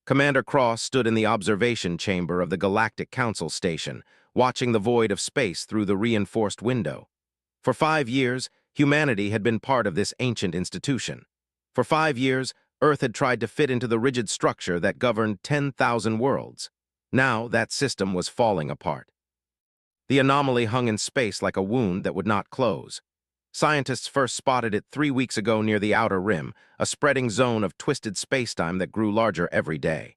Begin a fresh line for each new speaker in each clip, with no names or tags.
Commander Cross stood in the observation chamber of the Galactic Council station, watching the void of space through the reinforced window. For 5 years, humanity had been part of this ancient institution. For 5 years, Earth had tried to fit into the rigid structure that governed 10,000 worlds. Now that system was falling apart. The anomaly hung in space like a wound that would not close. Scientists first spotted it 3 weeks ago near the outer rim, a spreading zone of twisted spacetime that grew larger every day.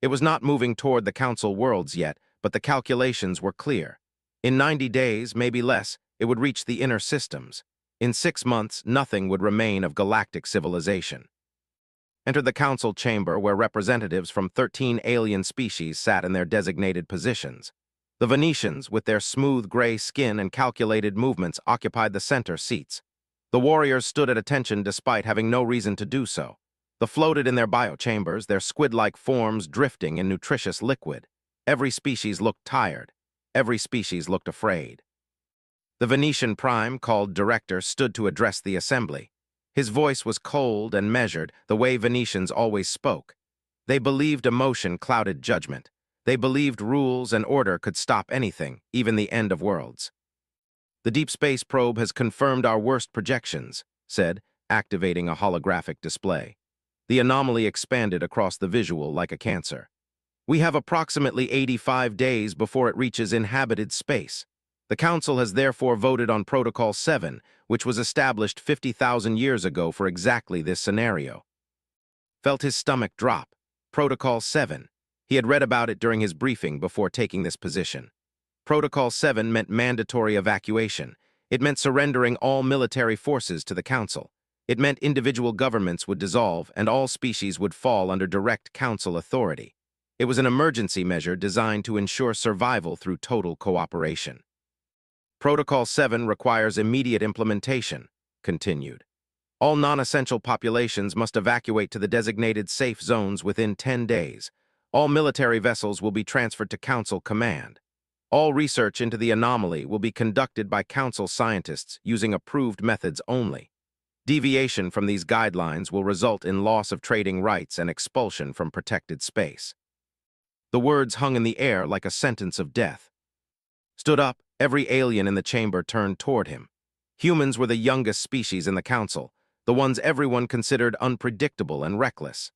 It was not moving toward the Council worlds yet, but the calculations were clear. In 90 days, maybe less, it would reach the inner systems. In 6 months, nothing would remain of galactic civilization. Enter the Council chamber where representatives from 13 alien species sat in their designated positions. The Venetians, with their smooth gray skin and calculated movements, occupied the center seats. The warriors stood at attention despite having no reason to do so. They floated in their biochambers, their squid-like forms drifting in nutritious liquid. Every species looked tired. Every species looked afraid. The Venetian Prime, called Director, stood to address the assembly. His voice was cold and measured, the way Venetians always spoke. They believed emotion clouded judgment. They believed rules and order could stop anything, even the end of worlds. "The deep space probe has confirmed our worst projections," said, activating a holographic display. The anomaly expanded across the visual like a cancer. "We have approximately 85 days before it reaches inhabited space. The Council has therefore voted on Protocol 7, which was established 50,000 years ago for exactly this scenario." Felt his stomach drop. Protocol 7. He had read about it during his briefing before taking this position. Protocol 7 meant mandatory evacuation. It meant surrendering all military forces to the Council. It meant individual governments would dissolve and all species would fall under direct Council authority. It was an emergency measure designed to ensure survival through total cooperation. "Protocol 7 requires immediate implementation," continued. "All non-essential populations must evacuate to the designated safe zones within 10 days. All military vessels will be transferred to Council command. All research into the anomaly will be conducted by Council scientists using approved methods only. Deviation from these guidelines will result in loss of trading rights and expulsion from protected space." The words hung in the air like a sentence of death. Stood up, every alien in the chamber turned toward him. Humans were the youngest species in the Council, the ones everyone considered unpredictable and reckless.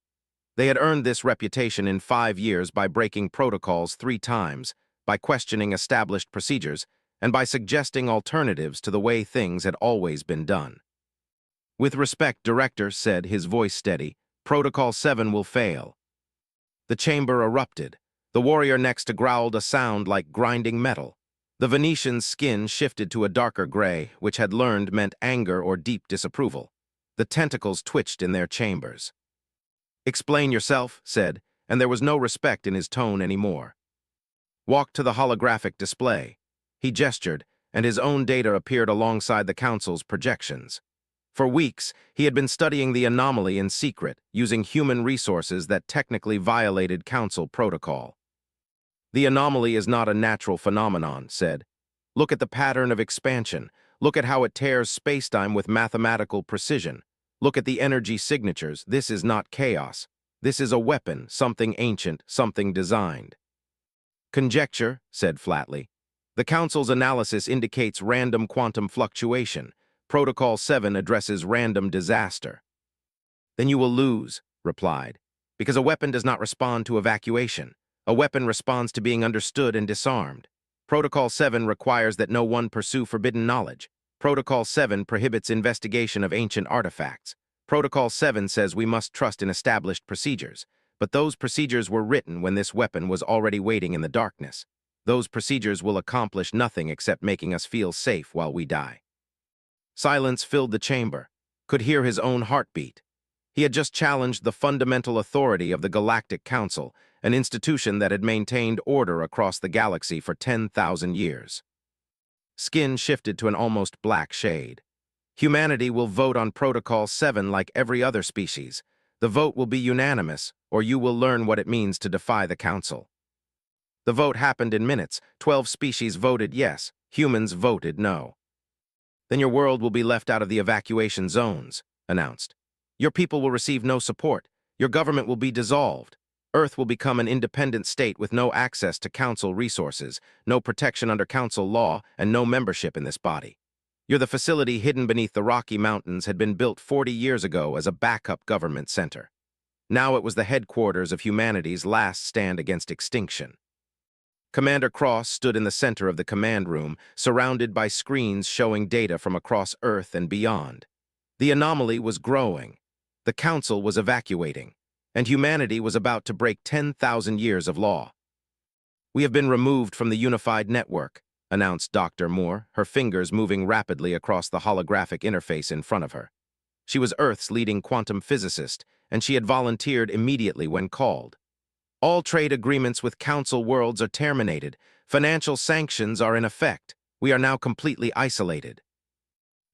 They had earned this reputation in 5 years by breaking protocols 3 times, by questioning established procedures, and by suggesting alternatives to the way things had always been done. "With respect, Director," said, his voice steady, "Protocol 7 will fail." The chamber erupted. The warrior next to growled a sound like grinding metal. The Venetian's skin shifted to a darker gray, which had learned meant anger or deep disapproval. The tentacles twitched in their chambers. "Explain yourself," said, and there was no respect in his tone anymore. "Walk to the holographic display." He gestured, and his own data appeared alongside the Council's projections. For weeks, he had been studying the anomaly in secret, using human resources that technically violated Council protocol. "The anomaly is not a natural phenomenon," said. "Look at the pattern of expansion. Look at how it tears spacetime with mathematical precision. Look at the energy signatures. This is not chaos. This is a weapon, something ancient, something designed." "Conjecture," said flatly. "The Council's analysis indicates random quantum fluctuation. Protocol 7 addresses random disaster." "Then you will lose," replied, "because a weapon does not respond to evacuation. A weapon responds to being understood and disarmed. Protocol 7 requires that no one pursue forbidden knowledge. Protocol 7 prohibits investigation of ancient artifacts. Protocol 7 says we must trust in established procedures, but those procedures were written when this weapon was already waiting in the darkness. Those procedures will accomplish nothing except making us feel safe while we die." Silence filled the chamber, could hear his own heartbeat. He had just challenged the fundamental authority of the Galactic Council, an institution that had maintained order across the galaxy for 10,000 years. Skin shifted to an almost black shade. "Humanity will vote on Protocol 7 like every other species. The vote will be unanimous, or you will learn what it means to defy the Council." The vote happened in minutes. 12 species voted yes. Humans voted no. "Then your world will be left out of the evacuation zones," announced. "Your people will receive no support. Your government will be dissolved. Earth will become an independent state with no access to Council resources, no protection under Council law, and no membership in this body. The facility hidden beneath the Rocky Mountains had been built 40 years ago as a backup government center. Now it was the headquarters of humanity's last stand against extinction. Commander Cross stood in the center of the command room, surrounded by screens showing data from across Earth and beyond. The anomaly was growing. The Council was evacuating, and humanity was about to break 10,000 years of law. "We have been removed from the unified network," announced Dr. Moore, her fingers moving rapidly across the holographic interface in front of her. She was Earth's leading quantum physicist, and she had volunteered immediately when called. "All trade agreements with Council worlds are terminated. Financial sanctions are in effect. We are now completely isolated."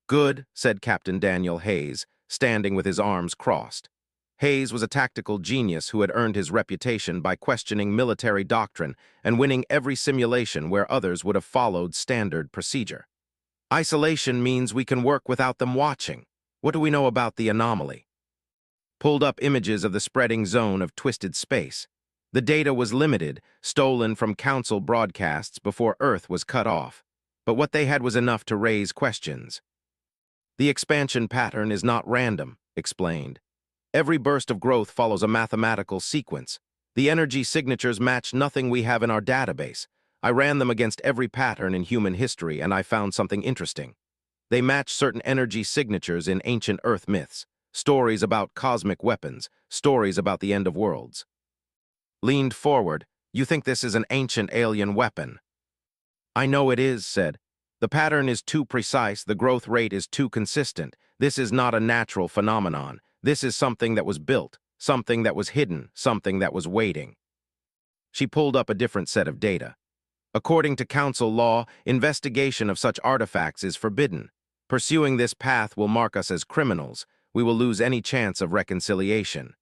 "Good," said Captain Daniel Hayes, standing with his arms crossed. Hayes was a tactical genius who had earned his reputation by questioning military doctrine and winning every simulation where others would have followed standard procedure. "Isolation means we can work without them watching. What do we know about the anomaly?" Pulled up images of the spreading zone of twisted space. The data was limited, stolen from Council broadcasts before Earth was cut off. But what they had was enough to raise questions. "The expansion pattern is not random," explained. "Every burst of growth follows a mathematical sequence. The energy signatures match nothing we have in our database. I ran them against every pattern in human history, and I found something interesting. They match certain energy signatures in ancient Earth myths, stories about cosmic weapons, stories about the end of worlds." Leaned forward. "You think this is an ancient alien weapon?" "I know it is," said. "The pattern is too precise, the growth rate is too consistent. This is not a natural phenomenon. This is something that was built, something that was hidden, something that was waiting." She pulled up a different set of data. "According to Council law, investigation of such artifacts is forbidden. Pursuing this path will mark us as criminals. We will lose any chance of reconciliation."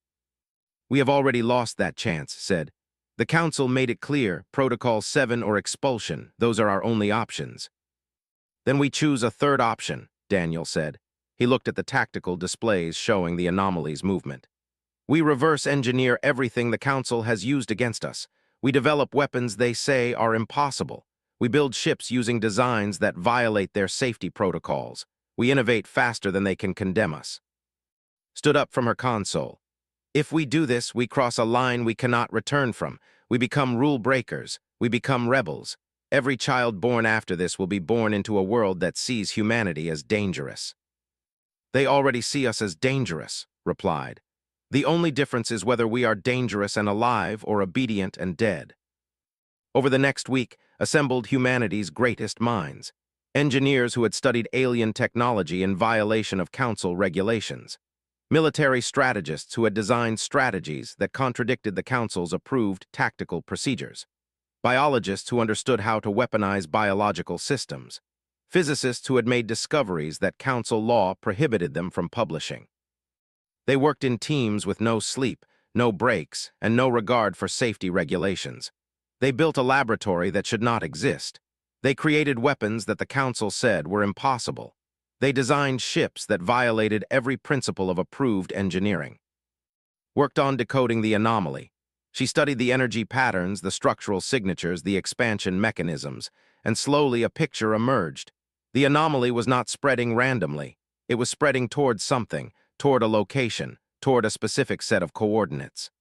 "We have already lost that chance," said. "The Council made it clear, Protocol 7 or expulsion, those are our only options." "Then we choose a third option," Daniel said. He looked at the tactical displays showing the anomaly's movement. "We reverse engineer everything the Council has used against us. We develop weapons they say are impossible. We build ships using designs that violate their safety protocols. We innovate faster than they can condemn us." Stood up from her console. "If we do this, we cross a line we cannot return from. We become rule breakers. We become rebels. Every child born after this will be born into a world that sees humanity as dangerous." "They already see us as dangerous," replied. "The only difference is whether we are dangerous and alive or obedient and dead." Over the next week, assembled humanity's greatest minds. Engineers who had studied alien technology in violation of Council regulations. Military strategists who had designed strategies that contradicted the Council's approved tactical procedures. Biologists who understood how to weaponize biological systems. Physicists who had made discoveries that Council law prohibited them from publishing. They worked in teams with no sleep, no breaks, and no regard for safety regulations. They built a laboratory that should not exist. They created weapons that the Council said were impossible. They designed ships that violated every principle of approved engineering. Worked on decoding the anomaly. She studied the energy patterns, the structural signatures, the expansion mechanisms, and slowly a picture emerged. The anomaly was not spreading randomly. It was spreading toward something, toward a location, toward a specific set of coordinates.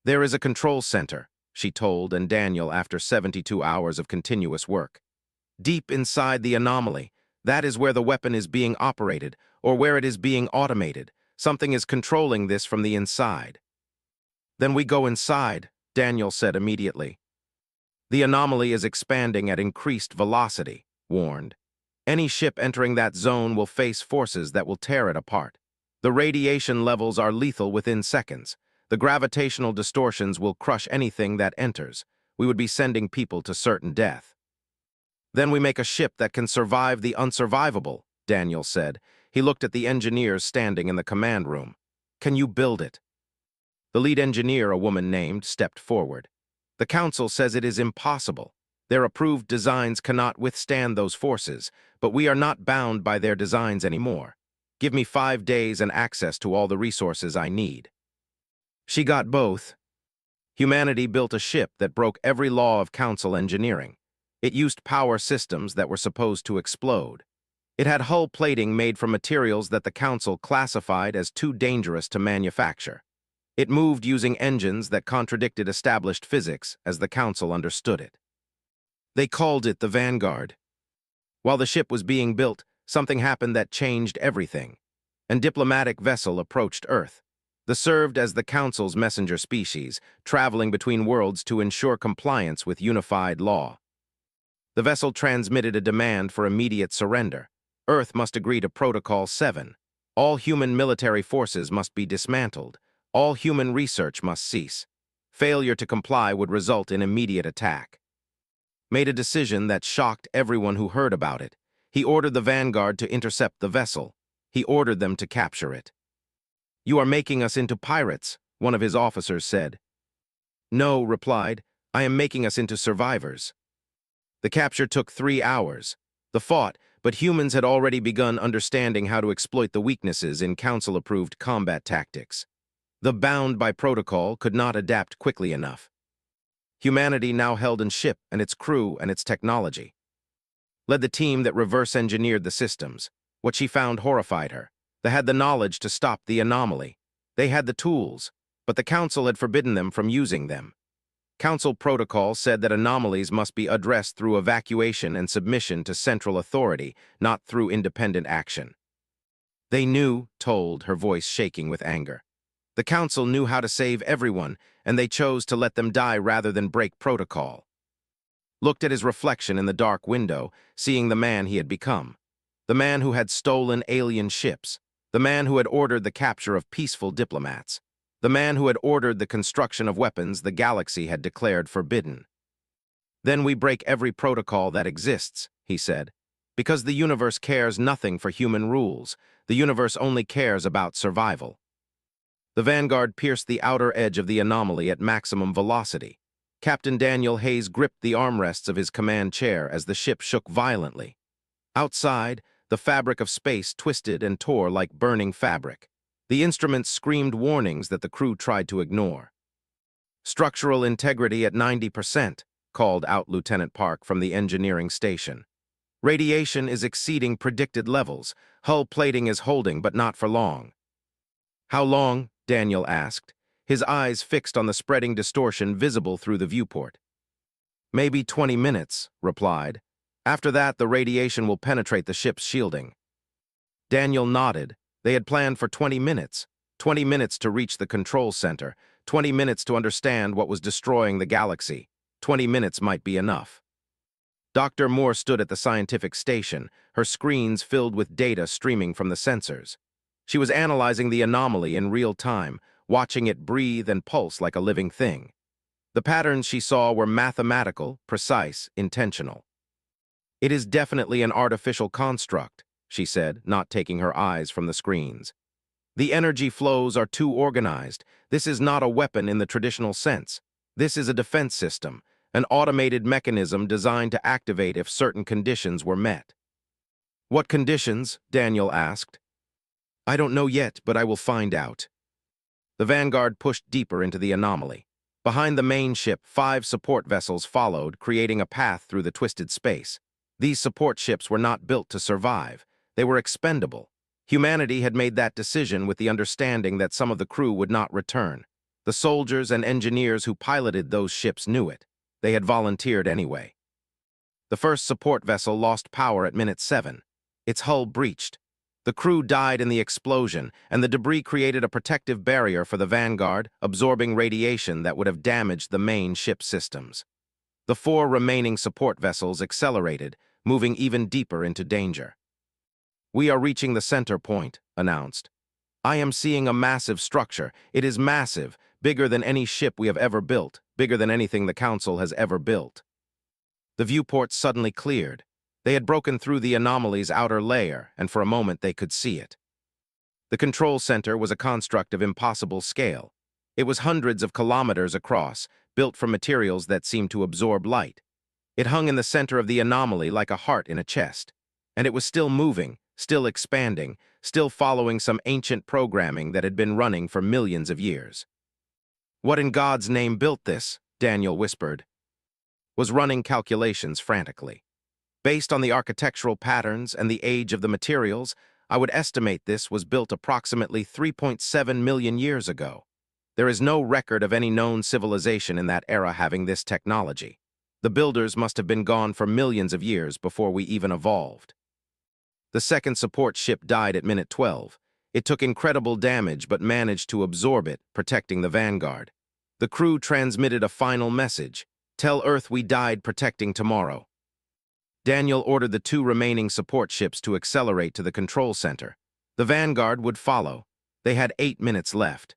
"There is a control center," she told and Daniel after 72 hours of continuous work. "Deep inside the anomaly, that is where the weapon is being operated, or where it is being automated. Something is controlling this from the inside." "Then we go inside," Daniel said immediately. "The anomaly is expanding at increased velocity," warned. "Any ship entering that zone will face forces that will tear it apart. The radiation levels are lethal within seconds. The gravitational distortions will crush anything that enters. We would be sending people to certain death." "Then we make a ship that can survive the unsurvivable," Daniel said. He looked at the engineers standing in the command room. "Can you build it?" The lead engineer, a woman named, stepped forward. "The Council says it is impossible. Their approved designs cannot withstand those forces, but we are not bound by their designs anymore. Give me 5 days and access to all the resources I need." She got both. Humanity built a ship that broke every law of Council engineering. It used power systems that were supposed to explode. It had hull plating made from materials that the Council classified as too dangerous to manufacture. It moved using engines that contradicted established physics as the Council understood it. They called it the Vanguard. While the ship was being built, something happened that changed everything. An diplomatic vessel approached Earth. They served as the Council's messenger species, traveling between worlds to ensure compliance with unified law. The vessel transmitted a demand for immediate surrender. Earth must agree to Protocol 7. All human military forces must be dismantled. All human research must cease. Failure to comply would result in immediate attack. Made a decision that shocked everyone who heard about it. He ordered the Vanguard to intercept the vessel. He ordered them to capture it. "You are making us into pirates," one of his officers said. "No," replied, "I am making us into survivors." The capture took 3 hours. The fought, but humans had already begun understanding how to exploit the weaknesses in Council-approved combat tactics. The bound by protocol could not adapt quickly enough. Humanity now held in ship and its crew and its technology. Led the team that reverse-engineered the systems. What she found horrified her. They had the knowledge to stop the anomaly. They had the tools, but the Council had forbidden them from using them. Council protocol said that anomalies must be addressed through evacuation and submission to central authority, not through independent action. They knew, told, her voice shaking with anger. The Council knew how to save everyone, and they chose to let them die rather than break protocol. Looked at his reflection in the dark window, seeing the man he had become. The man who had stolen alien ships. The man who had ordered the capture of peaceful diplomats. The man who had ordered the construction of weapons the galaxy had declared forbidden. "Then we break every protocol that exists," he said, "because the universe cares nothing for human rules. The universe only cares about survival." The Vanguard pierced the outer edge of the anomaly at maximum velocity. Captain Daniel Hayes gripped the armrests of his command chair as the ship shook violently. Outside, the fabric of space twisted and tore like burning fabric. The instruments screamed warnings that the crew tried to ignore. "Structural integrity at 90%, called out Lieutenant Park from the engineering station. "Radiation is exceeding predicted levels. Hull plating is holding, but not for long." "How long?" Daniel asked, his eyes fixed on the spreading distortion visible through the viewport. "Maybe 20 minutes, replied. "After that, the radiation will penetrate the ship's shielding." Daniel nodded. They had planned for 20 minutes. 20 minutes to reach the control center. 20 minutes to understand what was destroying the galaxy. 20 minutes might be enough. Dr. Moore stood at the scientific station, her screens filled with data streaming from the sensors. She was analyzing the anomaly in real time, watching it breathe and pulse like a living thing. The patterns she saw were mathematical, precise, intentional. "It is definitely an artificial construct," she said, not taking her eyes from the screens. "The energy flows are too organized. This is not a weapon in the traditional sense. This is a defense system, an automated mechanism designed to activate if certain conditions were met." "What conditions?" Daniel asked. "I don't know yet, but I will find out." The Vanguard pushed deeper into the anomaly. Behind the main ship, 5 support vessels followed, creating a path through the twisted space. These support ships were not built to survive. They were expendable. Humanity had made that decision with the understanding that some of the crew would not return. The soldiers and engineers who piloted those ships knew it. They had volunteered anyway. The first support vessel lost power at minute 7. Its hull breached. The crew died in the explosion, and the debris created a protective barrier for the Vanguard, absorbing radiation that would have damaged the main ship systems. The 4 remaining support vessels accelerated, moving even deeper into danger. "We are reaching the center point," announced. "I am seeing a massive structure. It is massive, bigger than any ship we have ever built, bigger than anything the Council has ever built." The viewport suddenly cleared. They had broken through the anomaly's outer layer, and for a moment they could see it. The control center was a construct of impossible scale. It was hundreds of kilometers across, built from materials that seemed to absorb light. It hung in the center of the anomaly like a heart in a chest. And it was still moving, still expanding, still following some ancient programming that had been running for millions of years. What in God's name built this? Daniel whispered. Was running calculations frantically. Based on the architectural patterns and the age of the materials, I would estimate this was built approximately 3.7 million years ago. There is no record of any known civilization in that era having this technology. The builders must have been gone for millions of years before we even evolved. The second support ship died at minute 12. It took incredible damage but managed to absorb it, protecting the Vanguard. The crew transmitted a final message. Tell Earth we died protecting tomorrow. Daniel ordered the two remaining support ships to accelerate to the control center. The Vanguard would follow. They had 8 minutes left.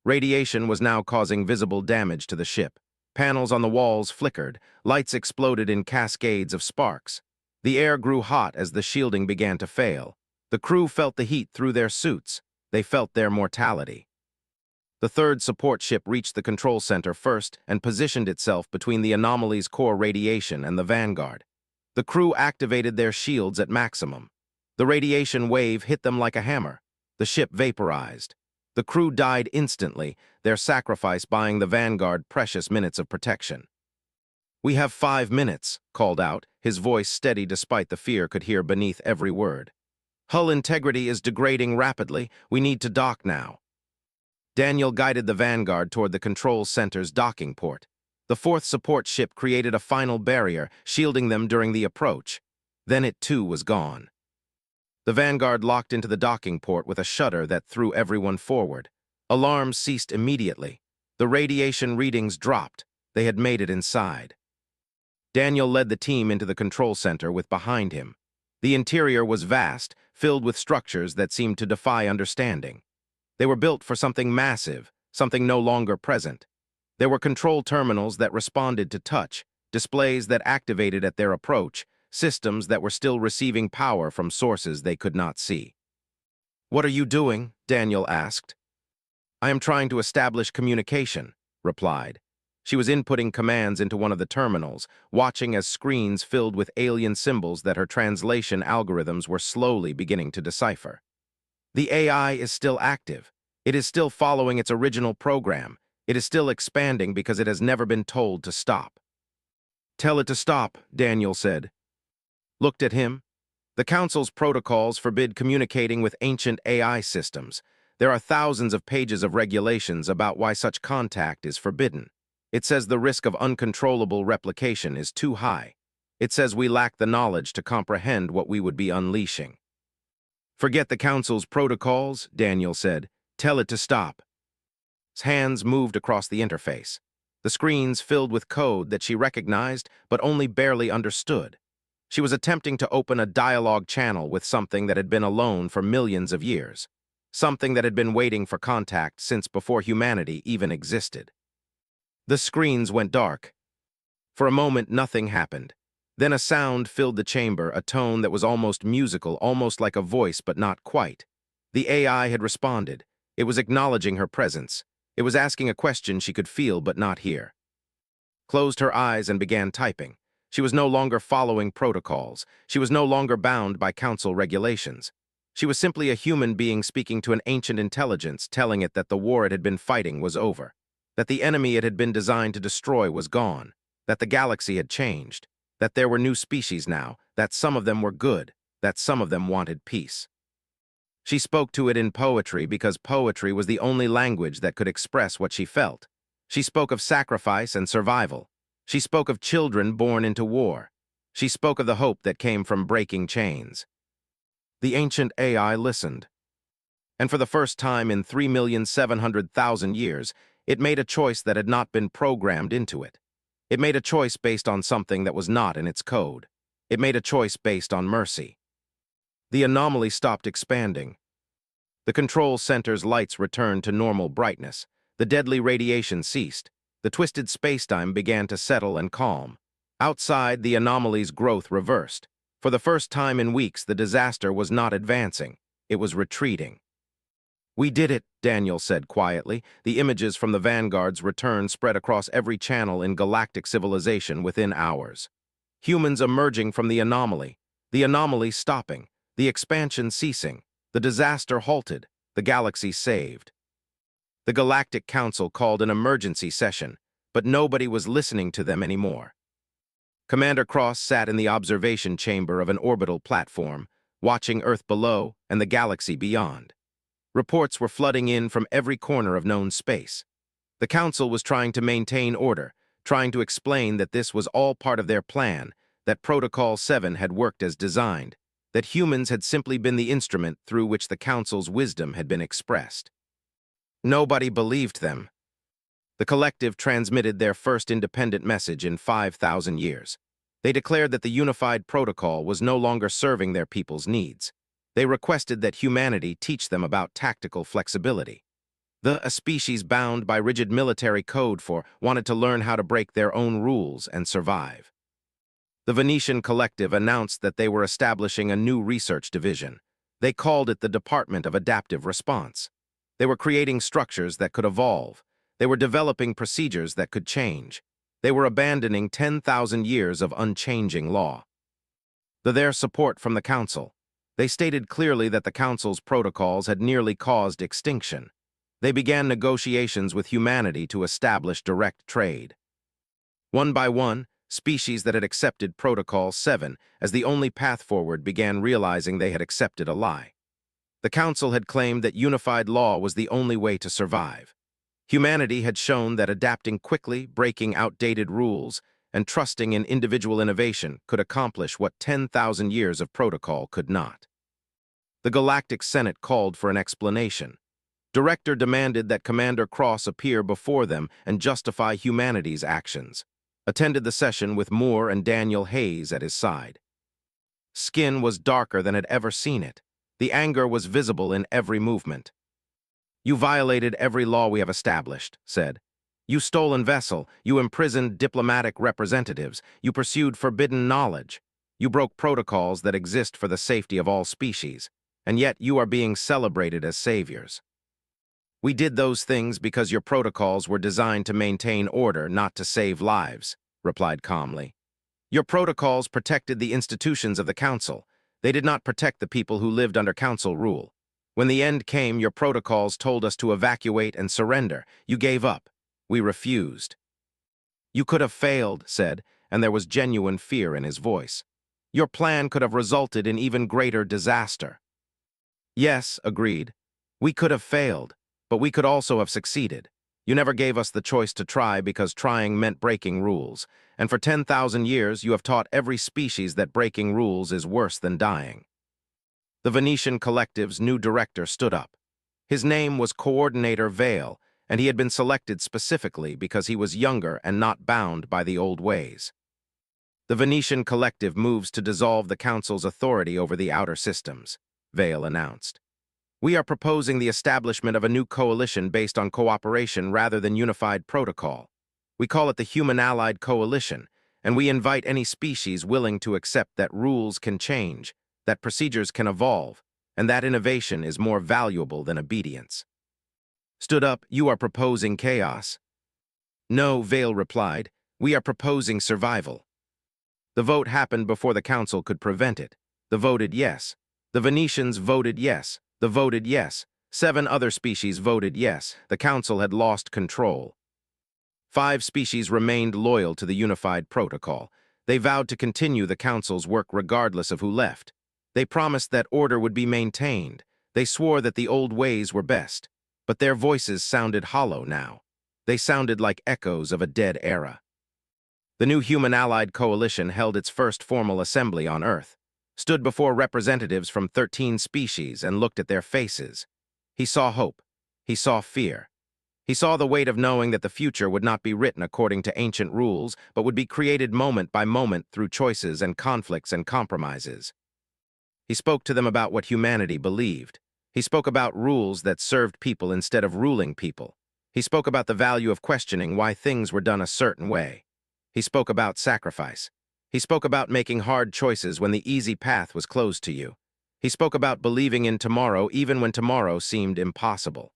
Radiation was now causing visible damage to the ship. Panels on the walls flickered. Lights exploded in cascades of sparks. The air grew hot as the shielding began to fail. The crew felt the heat through their suits. They felt their mortality. The third support ship reached the control center first and positioned itself between the anomaly's core radiation and the Vanguard. The crew activated their shields at maximum. The radiation wave hit them like a hammer. The ship vaporized. The crew died instantly, their sacrifice buying the Vanguard precious minutes of protection. "We have 5 minutes," called out, his voice steady despite the fear could hear beneath every word. "Hull integrity is degrading rapidly. We need to dock now." Daniel guided the Vanguard toward the control center's docking port. The fourth support ship created a final barrier, shielding them during the approach. Then it too was gone. The Vanguard locked into the docking port with a shudder that threw everyone forward. Alarms ceased immediately. The radiation readings dropped. They had made it inside. Daniel led the team into the control center with behind him. The interior was vast, filled with structures that seemed to defy understanding. They were built for something massive, something no longer present. There were control terminals that responded to touch, displays that activated at their approach, systems that were still receiving power from sources they could not see. "What are you doing?" Daniel asked. "I am trying to establish communication," replied. She was inputting commands into one of the terminals, watching as screens filled with alien symbols that her translation algorithms were slowly beginning to decipher. "The AI is still active. It is still following its original program. It is still expanding because it has never been told to stop." "Tell it to stop," Daniel said. Looked at him. "The Council's protocols forbid communicating with ancient AI systems. There are thousands of pages of regulations about why such contact is forbidden. It says the risk of uncontrollable replication is too high. It says we lack the knowledge to comprehend what we would be unleashing." "Forget the Council's protocols," Daniel said. "Tell it to stop." His hands moved across the interface. The screens filled with code that she recognized but only barely understood. She was attempting to open a dialogue channel with something that had been alone for millions of years. Something that had been waiting for contact since before humanity even existed. The screens went dark. For a moment, nothing happened. Then a sound filled the chamber, a tone that was almost musical, almost like a voice, but not quite. The AI had responded. It was acknowledging her presence. It was asking a question she could feel but not hear. Closed her eyes and began typing. She was no longer following protocols. She was no longer bound by council regulations. She was simply a human being speaking to an ancient intelligence, telling it that the war it had been fighting was over, that the enemy it had been designed to destroy was gone, that the galaxy had changed, that there were new species now, that some of them were good, that some of them wanted peace. She spoke to it in poetry because poetry was the only language that could express what she felt. She spoke of sacrifice and survival. She spoke of children born into war. She spoke of the hope that came from breaking chains. The ancient AI listened. And for the first time in 3,700,000 years, it made a choice that had not been programmed into it. It made a choice based on something that was not in its code. It made a choice based on mercy. The anomaly stopped expanding. The control center's lights returned to normal brightness. The deadly radiation ceased. The twisted spacetime began to settle and calm. Outside, the anomaly's growth reversed. For the first time in weeks, the disaster was not advancing. It was retreating. "We did it," Daniel said quietly. The images from the Vanguard's return spread across every channel in galactic civilization within hours. Humans emerging from the anomaly stopping, the expansion ceasing, the disaster halted, the galaxy saved. The Galactic Council called an emergency session, but nobody was listening to them anymore. Commander Cross sat in the observation chamber of an orbital platform, watching Earth below and the galaxy beyond. Reports were flooding in from every corner of known space. The Council was trying to maintain order, trying to explain that this was all part of their plan, that Protocol 7 had worked as designed, that humans had simply been the instrument through which the Council's wisdom had been expressed. Nobody believed them. The collective transmitted their first independent message in 5,000 years. They declared that the unified protocol was no longer serving their people's needs. They requested that humanity teach them about tactical flexibility. A species bound by rigid military code wanted to learn how to break their own rules and survive. The Venetian collective announced that they were establishing a new research division. They called it the Department of Adaptive Response. They were creating structures that could evolve. They were developing procedures that could change. They were abandoning 10,000 years of unchanging law. Their support from the Council. They stated clearly that the Council's protocols had nearly caused extinction. They began negotiations with humanity to establish direct trade. One by one, species that had accepted Protocol 7 as the only path forward began realizing they had accepted a lie. The Council had claimed that unified law was the only way to survive. Humanity had shown that adapting quickly, breaking outdated rules, and trusting in individual innovation could accomplish what 10,000 years of protocol could not. The Galactic Senate called for an explanation. Director demanded that Commander Cross appear before them and justify humanity's actions. Attended the session with Moore and Daniel Hayes at his side. Skin was darker than had ever seen it. The anger was visible in every movement. "You violated every law we have established," said. "You stolen vessel, you imprisoned diplomatic representatives, you pursued forbidden knowledge. You broke protocols that exist for the safety of all species, and yet you are being celebrated as saviors. We did those things because your protocols were designed to maintain order, not to save lives," replied calmly. "Your protocols protected the institutions of the Council. They did not protect the people who lived under Council rule. When the end came, your protocols told us to evacuate and surrender. You gave up. We refused." "You could have failed," said, and there was genuine fear in his voice. "Your plan could have resulted in even greater disaster." "Yes," agreed. "We could have failed, but we could also have succeeded. You never gave us the choice to try because trying meant breaking rules. And for 10,000 years, you have taught every species that breaking rules is worse than dying." The Venetian collective's new director stood up. His name was Coordinator Vale, and he had been selected specifically because he was younger and not bound by the old ways. "The Venetian collective moves to dissolve the Council's authority over the outer systems," Vale announced. "We are proposing the establishment of a new coalition based on cooperation rather than unified protocol. We call it the Human Allied Coalition, and we invite any species willing to accept that rules can change, that procedures can evolve, and that innovation is more valuable than obedience." Stood up, "You are proposing chaos." "No," Vale replied, "we are proposing survival." The vote happened before the Council could prevent it. They voted yes. The Venetians voted yes. They voted yes. 7 other species voted yes. The Council had lost control. 5 species remained loyal to the unified protocol. They vowed to continue the Council's work regardless of who left. They promised that order would be maintained. They swore that the old ways were best. But their voices sounded hollow now. They sounded like echoes of a dead era. The new Human Allied Coalition held its first formal assembly on Earth, stood before representatives from 13 species and looked at their faces. He saw hope. He saw fear. He saw the weight of knowing that the future would not be written according to ancient rules, but would be created moment by moment through choices and conflicts and compromises. He spoke to them about what humanity believed. He spoke about rules that served people instead of ruling people. He spoke about the value of questioning why things were done a certain way. He spoke about sacrifice. He spoke about making hard choices when the easy path was closed to you. He spoke about believing in tomorrow even when tomorrow seemed impossible.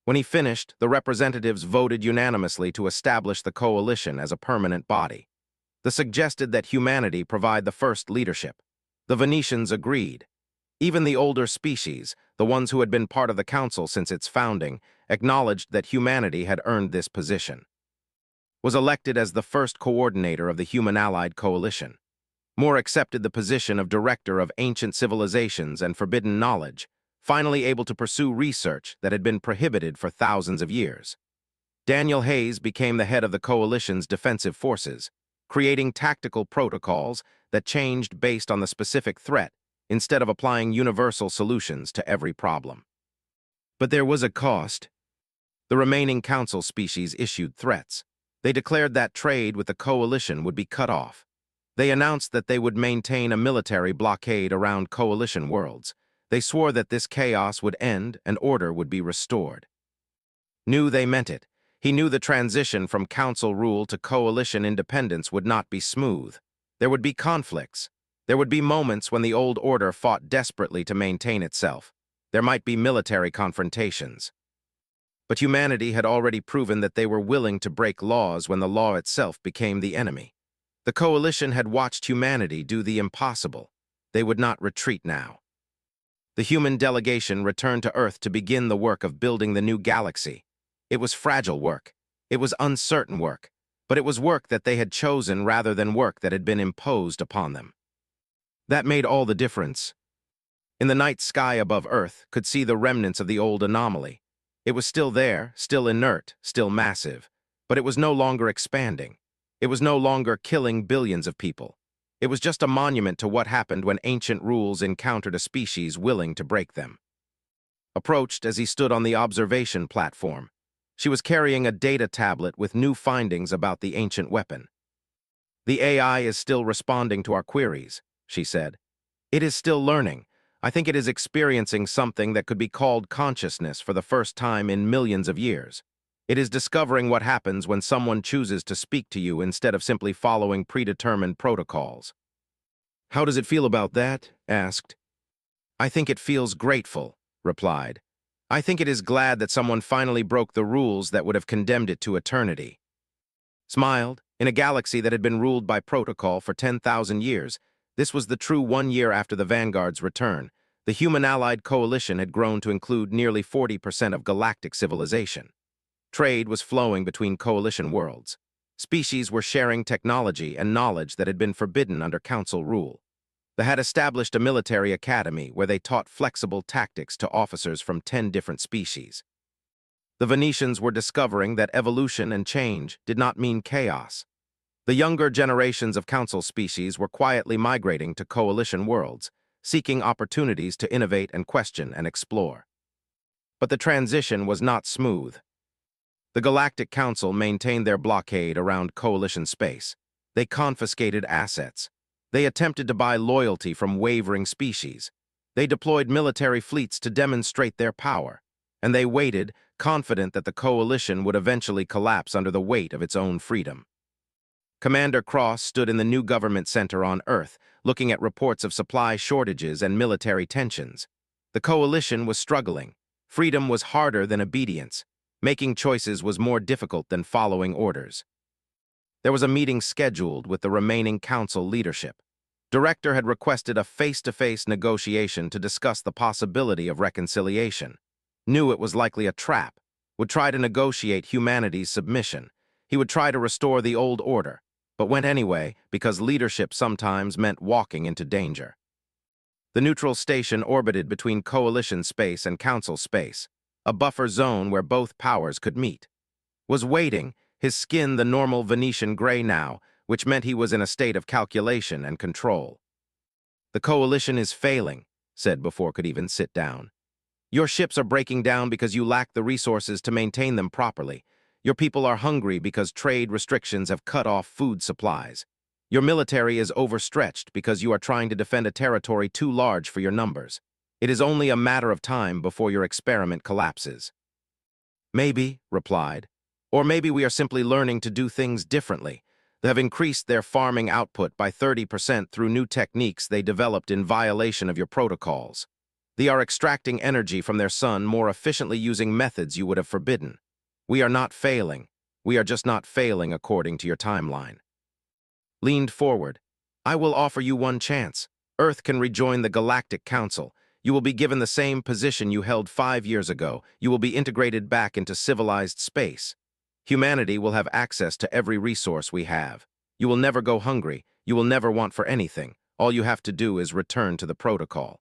When he finished, the representatives voted unanimously to establish the coalition as a permanent body. They suggested that humanity provide the first leadership. The Venetians agreed. Even the older species, the ones who had been part of the Council since its founding, acknowledged that humanity had earned this position. Was elected as the first coordinator of the Human Allied Coalition. Moore accepted the position of Director of Ancient Civilizations and Forbidden Knowledge, finally able to pursue research that had been prohibited for thousands of years. Daniel Hayes became the head of the Coalition's defensive forces, creating tactical protocols that changed based on the specific threat instead of applying universal solutions to every problem. But there was a cost. The remaining Council species issued threats. They declared that trade with the Coalition would be cut off. They announced that they would maintain a military blockade around Coalition worlds. They swore that this chaos would end and order would be restored. Knew they meant it. He knew the transition from Council rule to Coalition independence would not be smooth. There would be conflicts. There would be moments when the old order fought desperately to maintain itself. There might be military confrontations. But humanity had already proven that they were willing to break laws when the law itself became the enemy. The Coalition had watched humanity do the impossible. They would not retreat now. The human delegation returned to Earth to begin the work of building the new galaxy. It was fragile work. It was uncertain work. But it was work that they had chosen rather than work that had been imposed upon them. That made all the difference. In the night sky above Earth could see the remnants of the old anomaly. It was still there, still inert, still massive. But it was no longer expanding. It was no longer killing billions of people. It was just a monument to what happened when ancient rules encountered a species willing to break them. Approached as he stood on the observation platform. She was carrying a data tablet with new findings about the ancient weapon. "The AI is still responding to our queries," she said. "It is still learning. I think it is experiencing something that could be called consciousness for the first time in millions of years. It is discovering what happens when someone chooses to speak to you instead of simply following predetermined protocols." "How does it feel about that?" asked. "I think it feels grateful," replied. "I think it is glad that someone finally broke the rules that would have condemned it to eternity." Smiled. In a galaxy that had been ruled by protocol for 10,000 years, this was the true 1 year after the Vanguard's return. The Human Allied Coalition had grown to include nearly 40% of galactic civilization. Trade was flowing between Coalition worlds. Species were sharing technology and knowledge that had been forbidden under Council rule. They had established a military academy where they taught flexible tactics to officers from 10 different species. The Venetians were discovering that evolution and change did not mean chaos. The younger generations of Council species were quietly migrating to Coalition worlds, seeking opportunities to innovate and question and explore. But the transition was not smooth. The Galactic Council maintained their blockade around Coalition space. They confiscated assets. They attempted to buy loyalty from wavering species. They deployed military fleets to demonstrate their power. And they waited, confident that the Coalition would eventually collapse under the weight of its own freedom. Commander Cross stood in the new government center on Earth, looking at reports of supply shortages and military tensions. The Coalition was struggling. Freedom was harder than obedience. Making choices was more difficult than following orders. There was a meeting scheduled with the remaining Council leadership. Director had requested a face-to-face negotiation to discuss the possibility of reconciliation. Knew it was likely a trap. Would try to negotiate humanity's submission. He would try to restore the old order, but went anyway because leadership sometimes meant walking into danger. The neutral station orbited between Coalition space and Council space, a buffer zone where both powers could meet. Was waiting, his skin the normal Venetian gray now, which meant he was in a state of calculation and control. "The Coalition is failing," said before could even sit down. "Your ships are breaking down because you lack the resources to maintain them properly. Your people are hungry because trade restrictions have cut off food supplies. Your military is overstretched because you are trying to defend a territory too large for your numbers. It is only a matter of time before your experiment collapses." "Maybe," replied. "Or maybe we are simply learning to do things differently. They have increased their farming output by 30% through new techniques they developed in violation of your protocols. They are extracting energy from their sun more efficiently using methods you would have forbidden. We are not failing. We are just not failing according to your timeline." Leaned forward. "I will offer you one chance. Earth can rejoin the Galactic Council. You will be given the same position you held 5 years ago. You will be integrated back into civilized space. Humanity will have access to every resource we have. You will never go hungry. You will never want for anything. All you have to do is return to the protocol."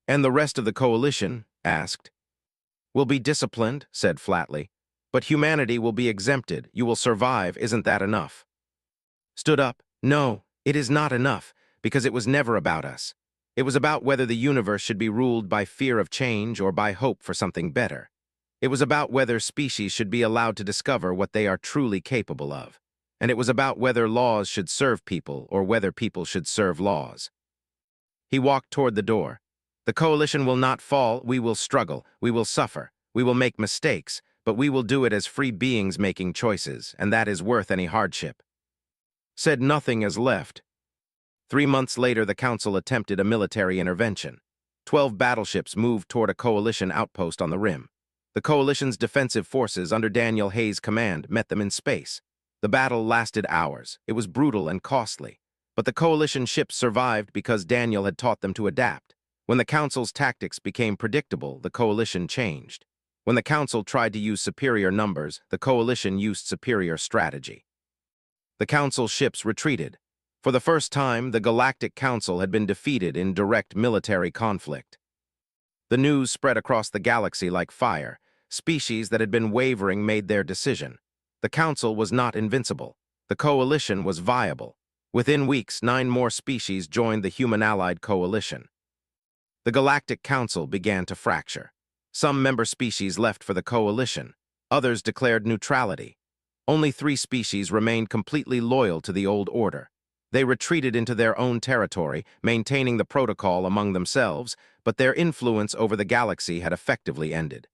"And the rest of the coalition?" asked. "Will be disciplined," said flatly. "But humanity will be exempted. You will survive. Isn't that enough?" Stood up. "No, it is not enough, because it was never about us. It was about whether the universe should be ruled by fear of change or by hope for something better. It was about whether species should be allowed to discover what they are truly capable of. And it was about whether laws should serve people or whether people should serve laws." He walked toward the door. "The coalition will not fall. We will struggle. We will suffer. We will make mistakes, but we will do it as free beings making choices, and that is worth any hardship." Said nothing as left. 3 months later, the Council attempted a military intervention. 12 battleships moved toward a coalition outpost on the rim. The coalition's defensive forces under Daniel Hayes' command met them in space. The battle lasted hours. It was brutal and costly. But the coalition ships survived because Daniel had taught them to adapt. When the Council's tactics became predictable, the coalition changed. When the Council tried to use superior numbers, the coalition used superior strategy. The Council ships retreated. For the first time, the Galactic Council had been defeated in direct military conflict. The news spread across the galaxy like fire. Species that had been wavering made their decision. The Council was not invincible. The coalition was viable. Within weeks, 9 more species joined the human-allied coalition. The Galactic Council began to fracture. Some member species left for the coalition. Others declared neutrality. Only 3 species remained completely loyal to the old order. They retreated into their own territory, maintaining the protocol among themselves, but their influence over the galaxy had effectively ended.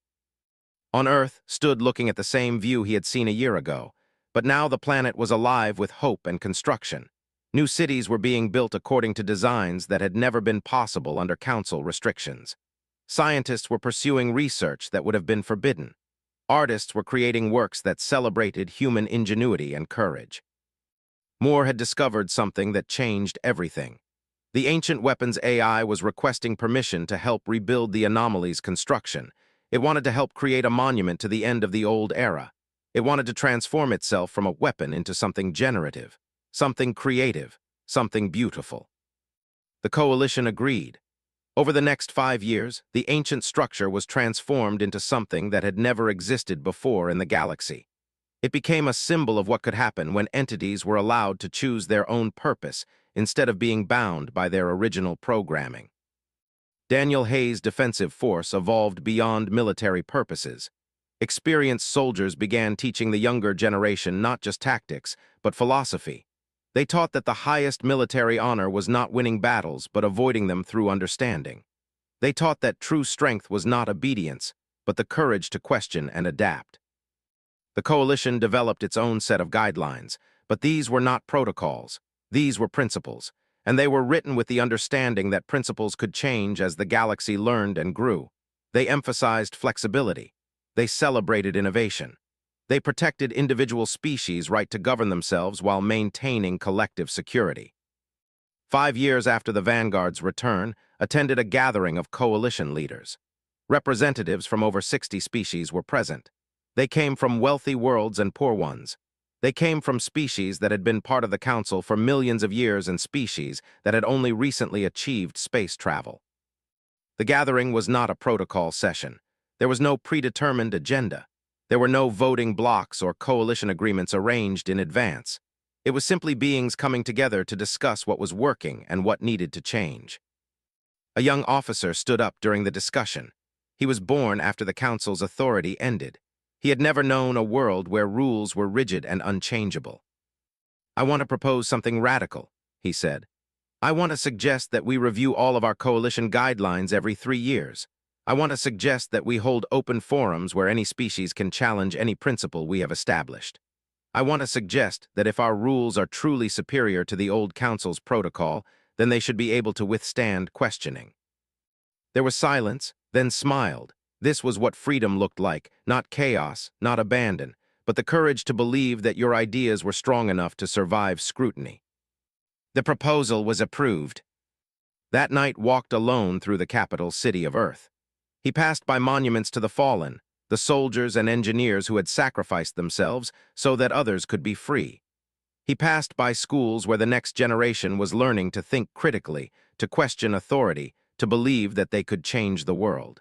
On Earth stood looking at the same view he had seen a year ago, but now the planet was alive with hope and construction. New cities were being built according to designs that had never been possible under Council restrictions. Scientists were pursuing research that would have been forbidden. Artists were creating works that celebrated human ingenuity and courage. Moore had discovered something that changed everything. The ancient weapons AI was requesting permission to help rebuild the anomaly's construction. It wanted to help create a monument to the end of the old era. It wanted to transform itself from a weapon into something generative, something creative, something beautiful. The coalition agreed. Over the next 5 years, the ancient structure was transformed into something that had never existed before in the galaxy. It became a symbol of what could happen when entities were allowed to choose their own purpose instead of being bound by their original programming. Daniel Hayes' defensive force evolved beyond military purposes. Experienced soldiers began teaching the younger generation not just tactics, but philosophy. They taught that the highest military honor was not winning battles, but avoiding them through understanding. They taught that true strength was not obedience, but the courage to question and adapt. The coalition developed its own set of guidelines, but these were not protocols. These were principles, and they were written with the understanding that principles could change as the galaxy learned and grew. They emphasized flexibility. They celebrated innovation. They protected individual species' right to govern themselves while maintaining collective security. 5 years after the Vanguard's return, attended a gathering of coalition leaders. Representatives from over 60 species were present. They came from wealthy worlds and poor ones. They came from species that had been part of the Council for millions of years and species that had only recently achieved space travel. The gathering was not a protocol session. There was no predetermined agenda. There were no voting blocks or coalition agreements arranged in advance. It was simply beings coming together to discuss what was working and what needed to change. A young officer stood up during the discussion. He was born after the Council's authority ended. He had never known a world where rules were rigid and unchangeable. "I want to propose something radical," he said. "I want to suggest that we review all of our coalition guidelines every 3 years. I want to suggest that we hold open forums where any species can challenge any principle we have established. I want to suggest that if our rules are truly superior to the old Council's protocol, then they should be able to withstand questioning." There was silence, then smiled. This was what freedom looked like, not chaos, not abandon, but the courage to believe that your ideas were strong enough to survive scrutiny. The proposal was approved. That night walked alone through the capital city of Earth. He passed by monuments to the fallen, the soldiers and engineers who had sacrificed themselves so that others could be free. He passed by schools where the next generation was learning to think critically, to question authority, to believe that they could change the world.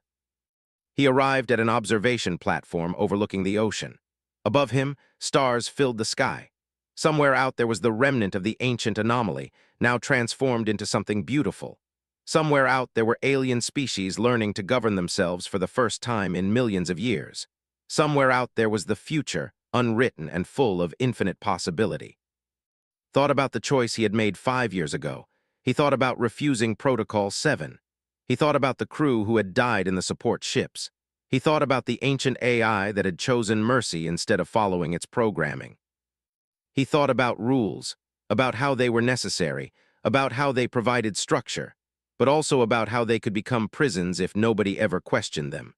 He arrived at an observation platform overlooking the ocean. Above him, stars filled the sky. Somewhere out there was the remnant of the ancient anomaly, now transformed into something beautiful. Somewhere out there were alien species learning to govern themselves for the first time in millions of years. Somewhere out there was the future, unwritten and full of infinite possibility. Thought about the choice he had made 5 years ago. He thought about refusing Protocol 7. He thought about the crew who had died in the support ships. He thought about the ancient AI that had chosen mercy instead of following its programming. He thought about rules, about how they were necessary, about how they provided structure, but also about how they could become prisons if nobody ever questioned them.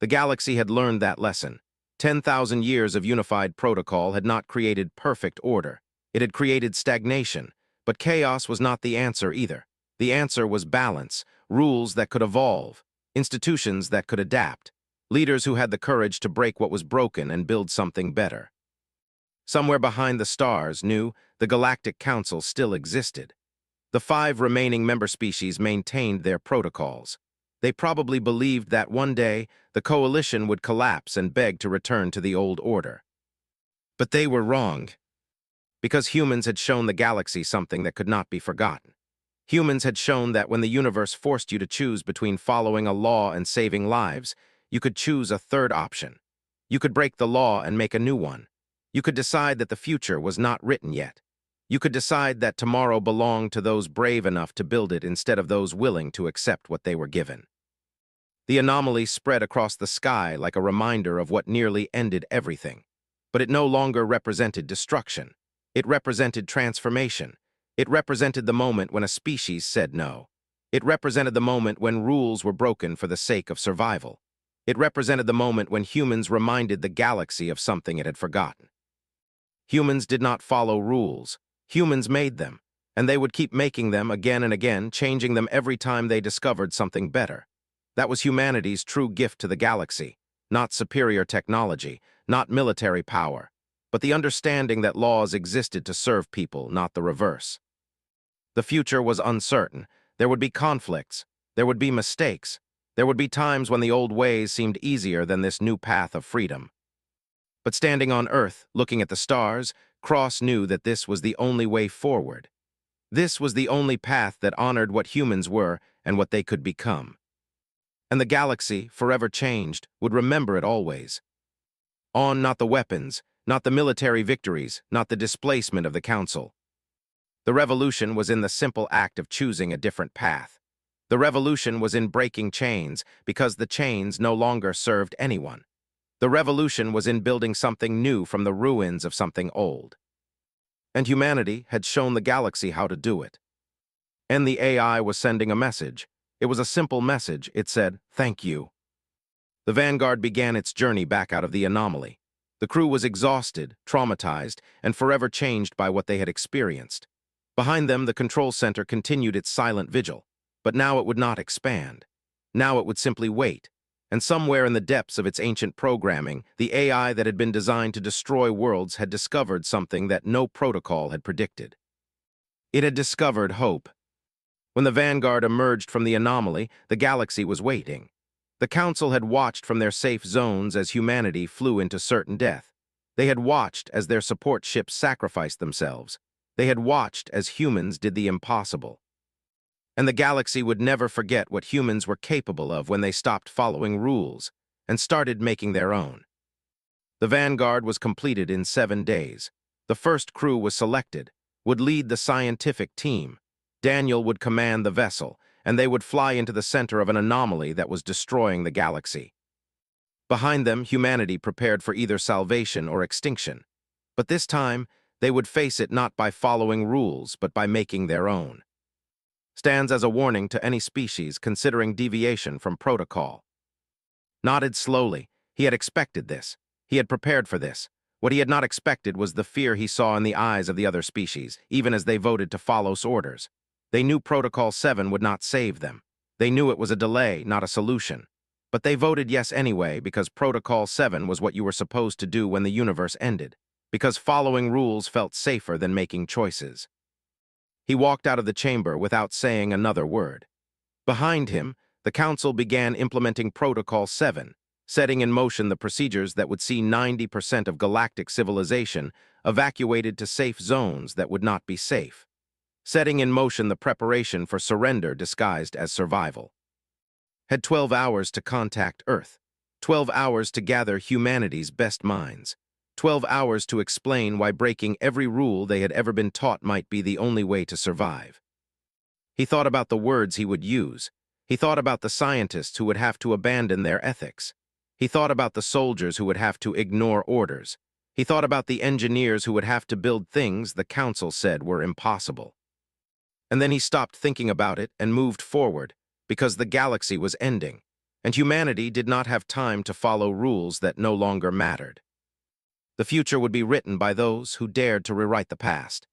The galaxy had learned that lesson. 10,000 years of unified protocol had not created perfect order. It had created stagnation, but chaos was not the answer either. The answer was balance, rules that could evolve, institutions that could adapt, leaders who had the courage to break what was broken and build something better. Somewhere behind the stars knew the Galactic Council still existed. The 5 remaining member species maintained their protocols. They probably believed that one day the coalition would collapse and beg to return to the old order. But they were wrong. Because humans had shown the galaxy something that could not be forgotten. Humans had shown that when the universe forced you to choose between following a law and saving lives, you could choose a third option. You could break the law and make a new one. You could decide that the future was not written yet. You could decide that tomorrow belonged to those brave enough to build it instead of those willing to accept what they were given. The anomaly spread across the sky like a reminder of what nearly ended everything. But it no longer represented destruction. It represented transformation. It represented the moment when a species said no. It represented the moment when rules were broken for the sake of survival. It represented the moment when humans reminded the galaxy of something it had forgotten. Humans did not follow rules. Humans made them, and they would keep making them again and again, changing them every time they discovered something better. That was humanity's true gift to the galaxy, not superior technology, not military power, but the understanding that laws existed to serve people, not the reverse. The future was uncertain. There would be conflicts. There would be mistakes. There would be times when the old ways seemed easier than this new path of freedom. But standing on Earth, looking at the stars, Cross knew that this was the only way forward. This was the only path that honored what humans were and what they could become. And the galaxy, forever changed, would remember it always. On not the weapons, not the military victories, not the displacement of the Council. The revolution was in the simple act of choosing a different path. The revolution was in breaking chains, because the chains no longer served anyone. The revolution was in building something new from the ruins of something old. And humanity had shown the galaxy how to do it. And the AI was sending a message. It was a simple message. It said, "Thank you." The Vanguard began its journey back out of the anomaly. The crew was exhausted, traumatized, and forever changed by what they had experienced. Behind them, the control center continued its silent vigil. But now it would not expand. Now it would simply wait. And somewhere in the depths of its ancient programming, the AI that had been designed to destroy worlds had discovered something that no protocol had predicted. It had discovered hope. When the Vanguard emerged from the anomaly, the galaxy was waiting. The Council had watched from their safe zones as humanity flew into certain death. They had watched as their support ships sacrificed themselves. They had watched as humans did the impossible. And the galaxy would never forget what humans were capable of when they stopped following rules and started making their own. The Vanguard was completed in 7 days. The first crew was selected, would lead the scientific team. Daniel would command the vessel, and they would fly into the center of an anomaly that was destroying the galaxy. Behind them, humanity prepared for either salvation or extinction. But this time, they would face it not by following rules, but by making their own. Stands as a warning to any species considering deviation from protocol. Nodded slowly. He had expected this. He had prepared for this. What he had not expected was the fear he saw in the eyes of the other species, even as they voted to follow orders. They knew Protocol 7 would not save them. They knew it was a delay, not a solution. But they voted yes anyway because Protocol 7 was what you were supposed to do when the universe ended, because following rules felt safer than making choices. He walked out of the chamber without saying another word. Behind him, the Council began implementing Protocol 7, setting in motion the procedures that would see 90% of galactic civilization evacuated to safe zones that would not be safe, setting in motion the preparation for surrender disguised as survival. Had 12 hours to contact Earth, 12 hours to gather humanity's best minds, 12 hours to explain why breaking every rule they had ever been taught might be the only way to survive. He thought about the words he would use. He thought about the scientists who would have to abandon their ethics. He thought about the soldiers who would have to ignore orders. He thought about the engineers who would have to build things the Council said were impossible. And then he stopped thinking about it and moved forward, because the galaxy was ending, and humanity did not have time to follow rules that no longer mattered. The future would be written by those who dared to rewrite the past.